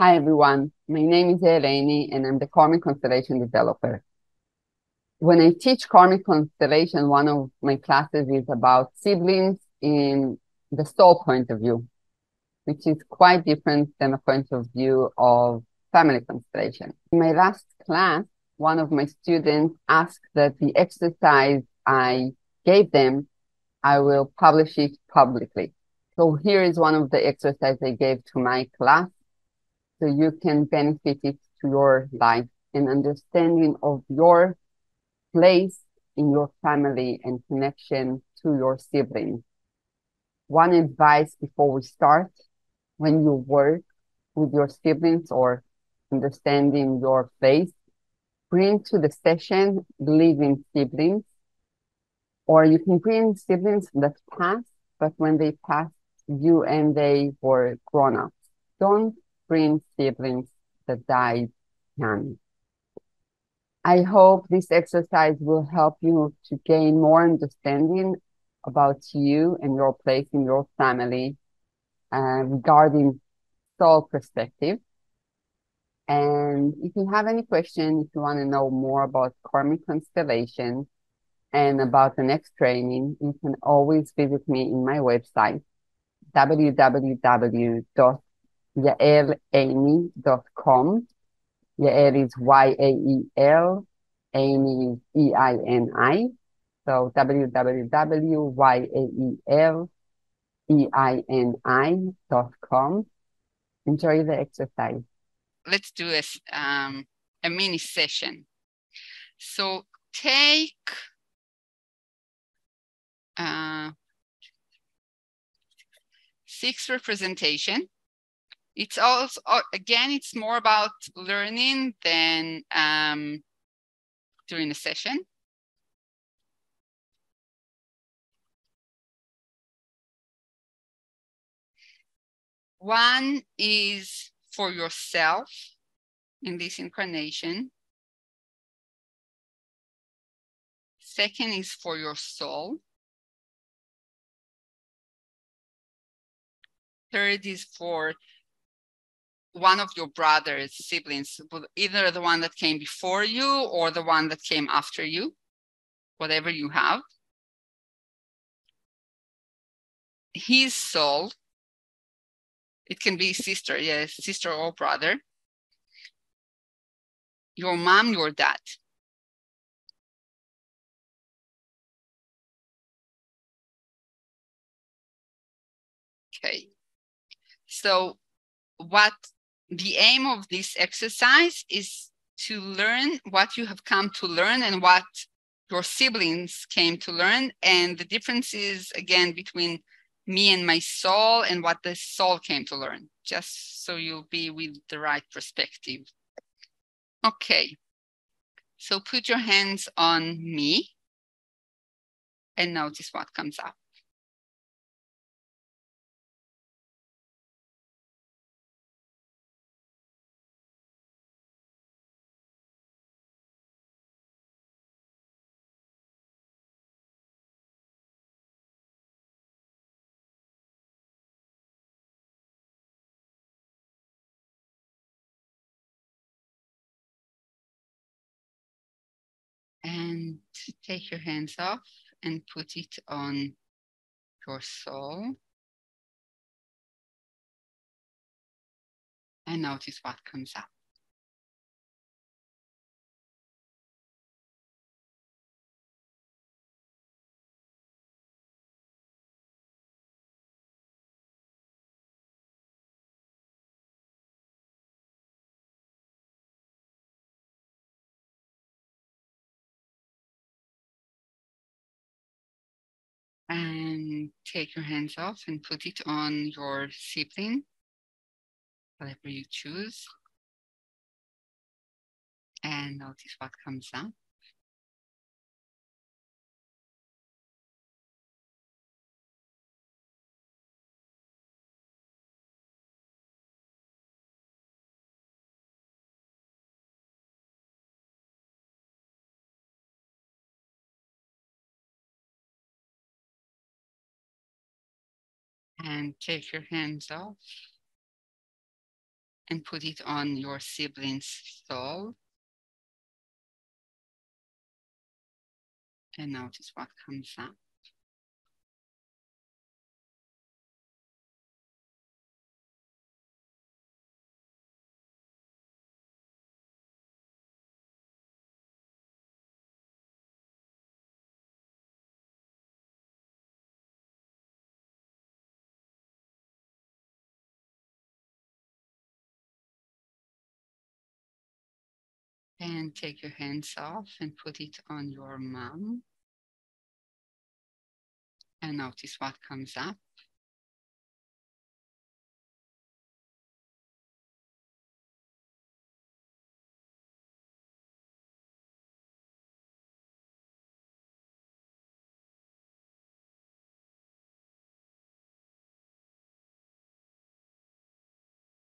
Hi, everyone. My name is Eini, and I'm the Karmic Constellation developer. When I teach Karmic Constellation, one of my classes is about siblings in the soul point of view, which is quite different than the point of view of family constellation. In my last class, one of my students asked that the exercise I gave them, I will publish it publicly. So here is one of the exercises I gave to my class, so you can benefit it to your life and understanding of your place in your family and connection to your siblings. One advice before we start, when you work with your siblings or understanding your place, bring to the session living siblings, or you can bring siblings that passed, but when they passed, you and they were grown ups. Don't bring siblings that died young. I hope this exercise will help you to gain more understanding about you and your place in your family regarding soul perspective. And if you have any questions, if you want to know more about Karmic Constellation and about the next training, you can always visit me in my website, www.yaeleini.com. Yael is Yael, Eini is Eini. So www.yaeleini.com. Enjoy the exercise. Let's do a mini session. So take six representation. It's also, again, it's more about learning than during a session. One is for yourself in this incarnation. Second is for your soul. Third is for one of your brothers, siblings, either the one that came before you or the one that came after you, whatever you have. His soul, it can be sister, yes, sister or brother. Your mom, your dad. Okay. So what the aim of this exercise is to learn what you have come to learn and what your siblings came to learn. And the difference is, again, between me and my soul and what the soul came to learn, just so you'll be with the right perspective. Okay. So put your hands on me and notice what comes up. And take your hands off and put it on your soul. And notice what comes up. And take your hands off and put it on your sibling, whatever you choose. And notice what comes up. And take your hands off and put it on your sibling's soul. And notice what comes up. And take your hands off and put it on your mom. And notice what comes up.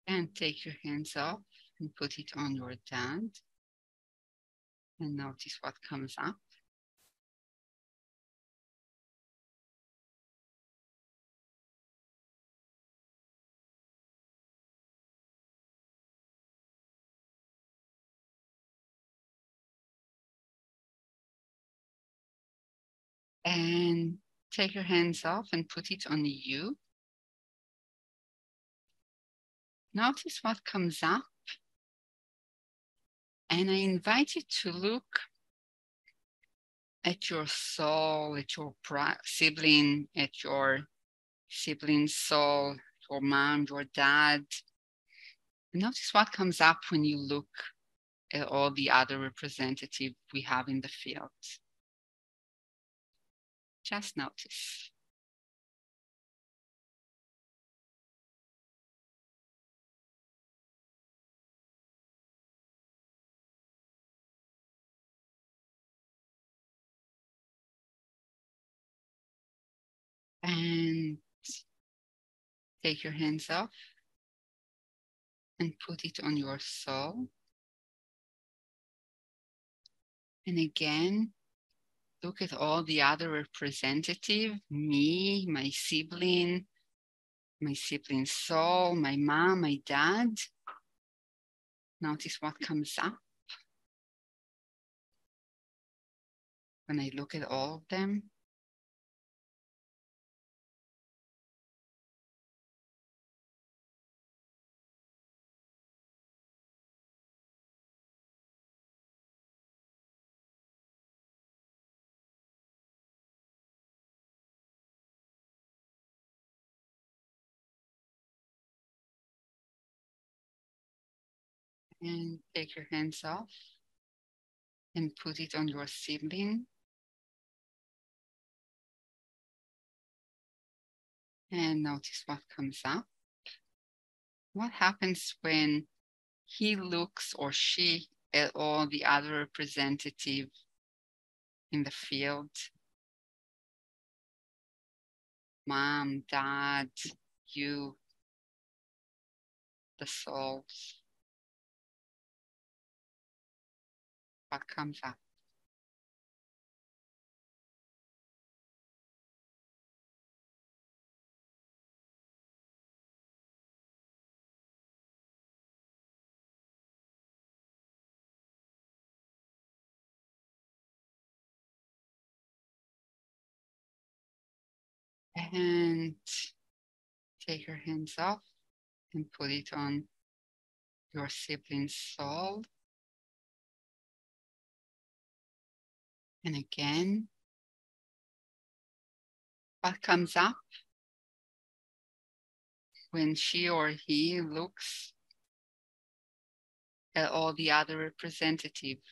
And take your hands off and put it on your dad. And notice what comes up. And take your hands off and put it on you. Notice what comes up. And I invite you to look at your soul, at your sibling, at your sibling's soul, your mom, your dad. Notice what comes up when you look at all the other representatives we have in the field. Just notice. And take your hands off and put it on your soul. And again, look at all the other representative, me, my sibling's soul, my mom, my dad. Notice what comes up when I look at all of them. And take your hands off and put it on your sibling. And notice what comes up. What happens when he looks or she at all the other representative in the field? Mom, dad, you, the souls. What comes up? And take your hands off and put it on your sibling's soul. And again, what comes up when she or he looks at all the other representatives?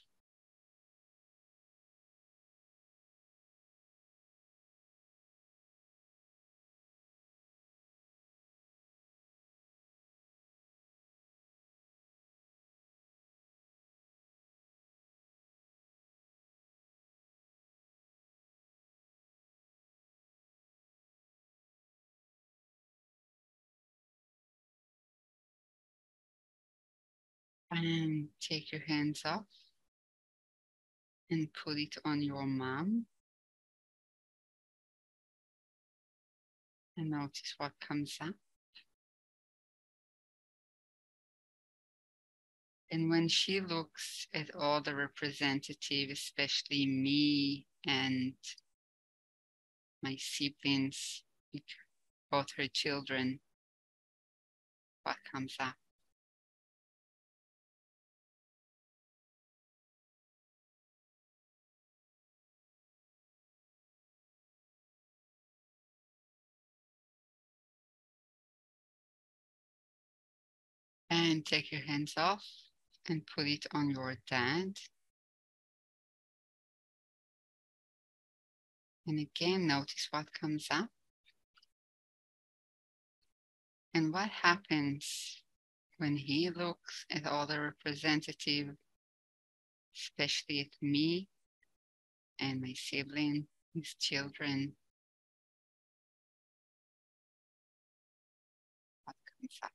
And take your hands off and put it on your mom. And notice what comes up. And when she looks at all the representative, especially me and my siblings, both her children, what comes up? And take your hands off and put it on your dad. And again, notice what comes up. And what happens when he looks at all the representative, especially at me and my sibling, his children, what comes up?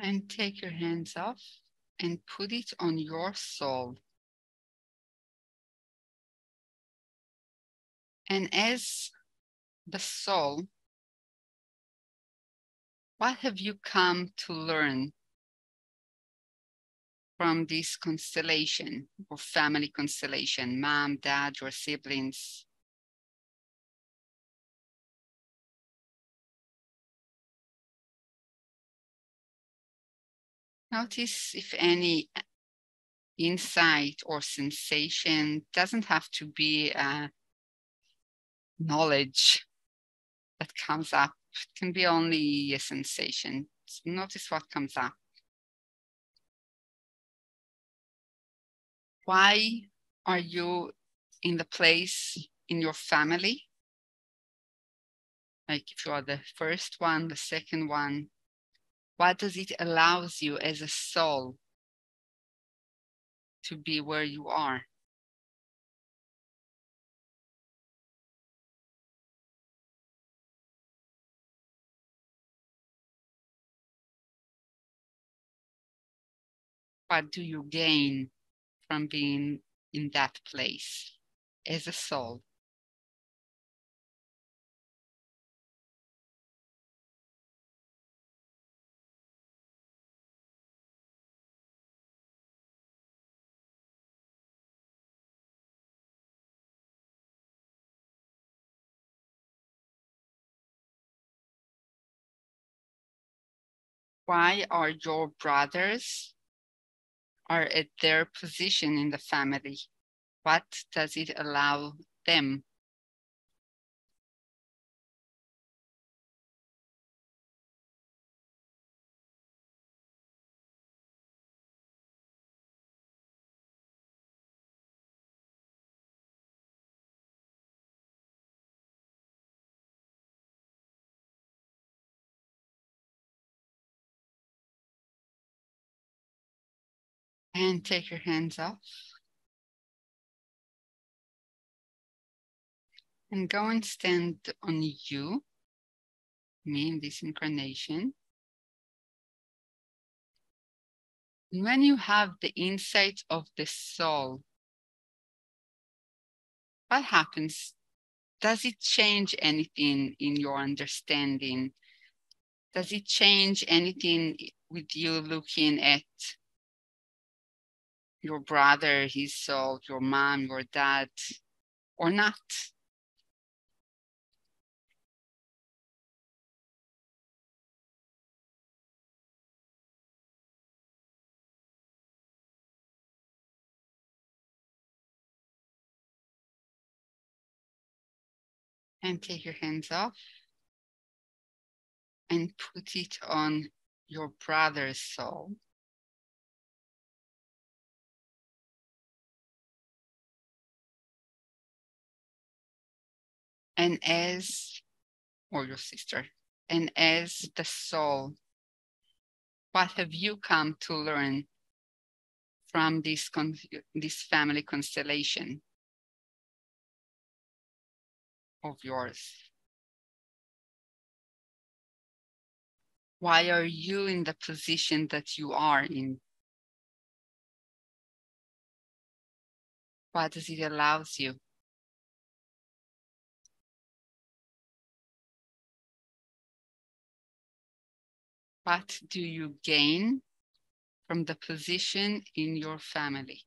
And take your hands off and put it on your soul. And as the soul, what have you come to learn from this constellation or family constellation, mom, dad, your siblings? Notice if any insight or sensation, doesn't have to be knowledge that comes up. It can be only a sensation. So notice what comes up. Why are you in the place in your family? Like if you are the first one, the second one, what does it allows you as a soul to be where you are? What do you gain from being in that place as a soul? Why are your brothers are at their position in the family? What does it allow them? And take your hands off and go and stand on you, me in this incarnation. And when you have the insight of the soul, what happens? Does it change anything in your understanding? Does it change anything with you looking at your brother, his soul, your mom, your dad, or not? And take your hands off and put it on your brother's soul. And as, or your sister, and as the soul, what have you come to learn from this family constellation of yours? Why are you in the position that you are in? What does it allow you? What do you gain from the position in your family?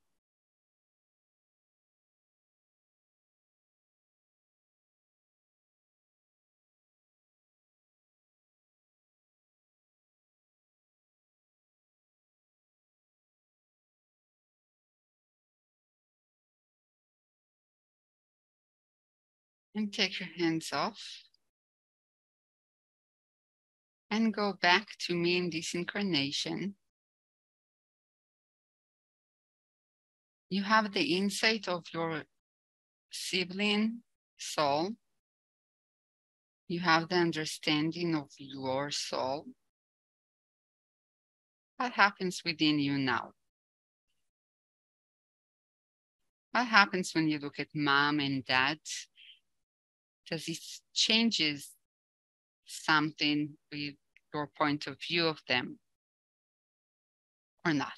And take your hands off and go back to me in this incarnation. You have the insight of your sibling soul. You have the understanding of your soul. What happens within you now? What happens when you look at mom and dad? Does it changes something with your point of view of them or not?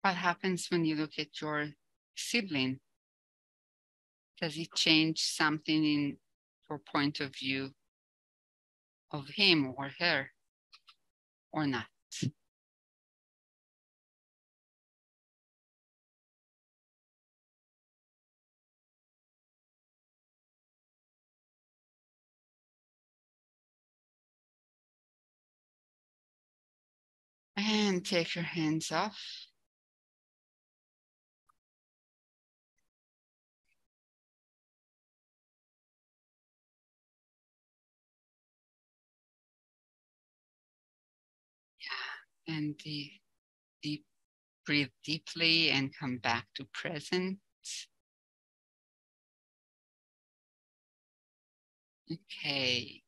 What happens when you look at your sibling? Does it change something in your point of view of him or her or not? And take your hands off. Yeah. And deep, breathe deeply and come back to present. Okay.